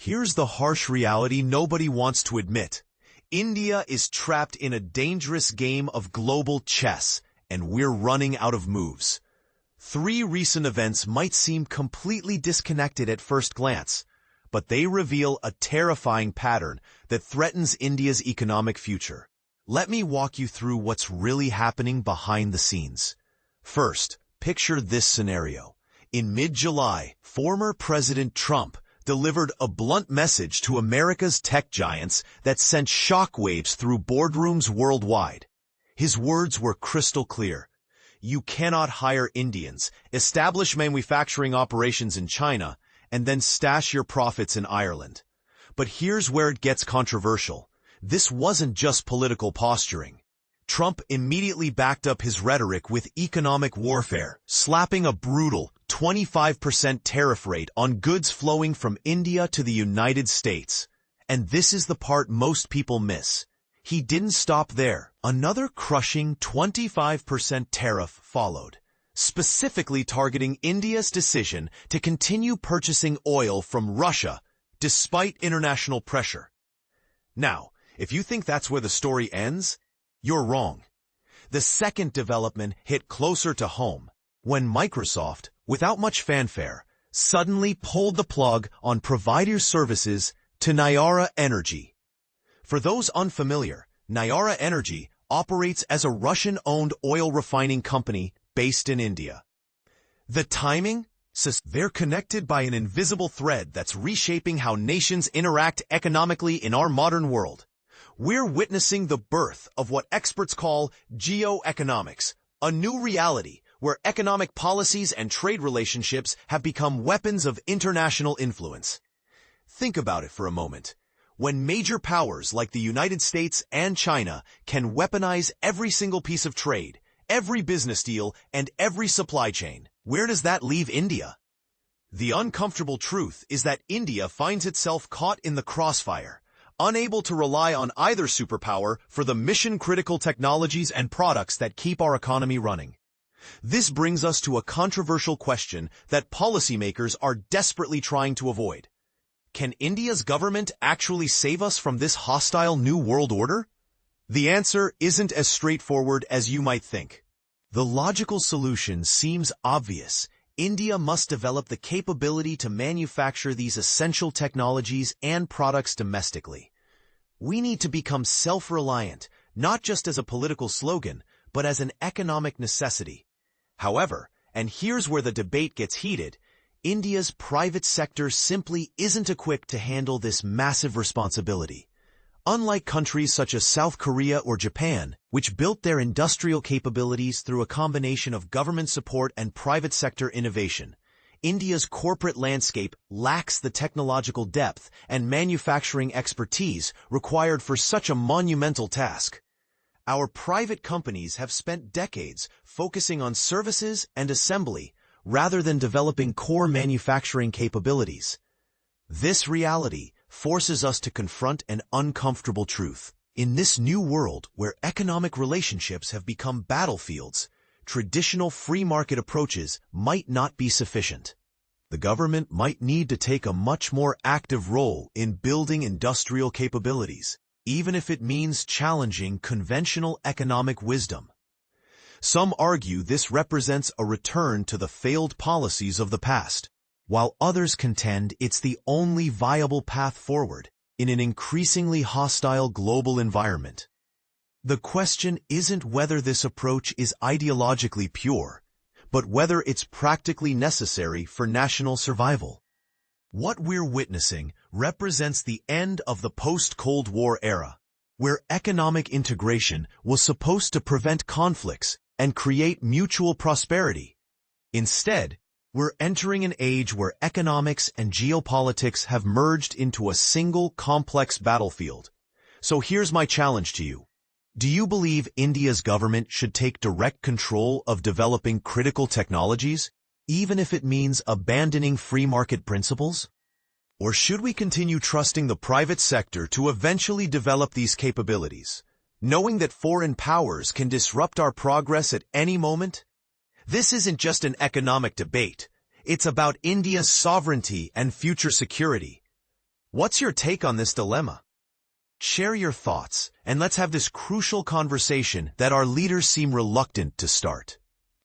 Here's the harsh reality nobody wants to admit. India is trapped in a dangerous game of global chess, and we're running out of moves. Three recent events might seem completely disconnected at first glance, but they reveal a terrifying pattern that threatens India's economic future. Let me walk you through what's really happening behind the scenes. First, picture this scenario. In mid-July, former President Trump delivered a blunt message to America's tech giants that sent shockwaves through boardrooms worldwide. His words were crystal clear. You cannot hire Indians, establish manufacturing operations in China, and then stash your profits in Ireland. But here's where it gets controversial. This wasn't just political posturing. Trump immediately backed up his rhetoric with economic warfare, slapping a brutal 25% tariff rate on goods flowing from India to the United States. And this is the part most people miss. He didn't stop there. Another crushing 25% tariff followed, specifically targeting India's decision to continue purchasing oil from Russia despite international pressure. Now, if you think that's where the story ends, you're wrong. The second development hit closer to home, when Microsoft, without much fanfare, suddenly pulled the plug on provider services to Nayara Energy. For those unfamiliar, Nayara Energy operates as a Russian-owned oil refining company based in India. The timing? They're connected by an invisible thread that's reshaping how nations interact economically in our modern world. We're witnessing the birth of what experts call geo-economics, a new reality where economic policies and trade relationships have become weapons of international influence. Think about it for a moment. When major powers like the United States and China can weaponize every single piece of trade, every business deal, and every supply chain, where does that leave India? The uncomfortable truth is that India finds itself caught in the crossfire, unable to rely on either superpower for the mission-critical technologies and products that keep our economy running. This brings us to a controversial question that policymakers are desperately trying to avoid. Can India's government actually save us from this hostile new world order? The answer isn't as straightforward as you might think. The logical solution seems obvious. India must develop the capability to manufacture these essential technologies and products domestically. We need to become self-reliant, not just as a political slogan, but as an economic necessity. However, and here's where the debate gets heated, India's private sector simply isn't equipped to handle this massive responsibility. Unlike countries such as South Korea or Japan, which built their industrial capabilities through a combination of government support and private sector innovation, India's corporate landscape lacks the technological depth and manufacturing expertise required for such a monumental task. Our private companies have spent decades focusing on services and assembly rather than developing core manufacturing capabilities. This reality forces us to confront an uncomfortable truth. In this new world where economic relationships have become battlefields, traditional free market approaches might not be sufficient. The government might need to take a much more active role in building industrial capabilities, even if it means challenging conventional economic wisdom. Some argue this represents a return to the failed policies of the past, while others contend it's the only viable path forward in an increasingly hostile global environment. The question isn't whether this approach is ideologically pure, but whether it's practically necessary for national survival. What we're witnessing represents the end of the post-Cold War era, where economic integration was supposed to prevent conflicts and create mutual prosperity. Instead, we're entering an age where economics and geopolitics have merged into a single complex battlefield. So here's my challenge to you. Do you believe India's government should take direct control of developing critical technologies, even if it means abandoning free market principles? Or should we continue trusting the private sector to eventually develop these capabilities, knowing that foreign powers can disrupt our progress at any moment? This isn't just an economic debate. It's about India's sovereignty and future security. What's your take on this dilemma? Share your thoughts, and let's have this crucial conversation that our leaders seem reluctant to start.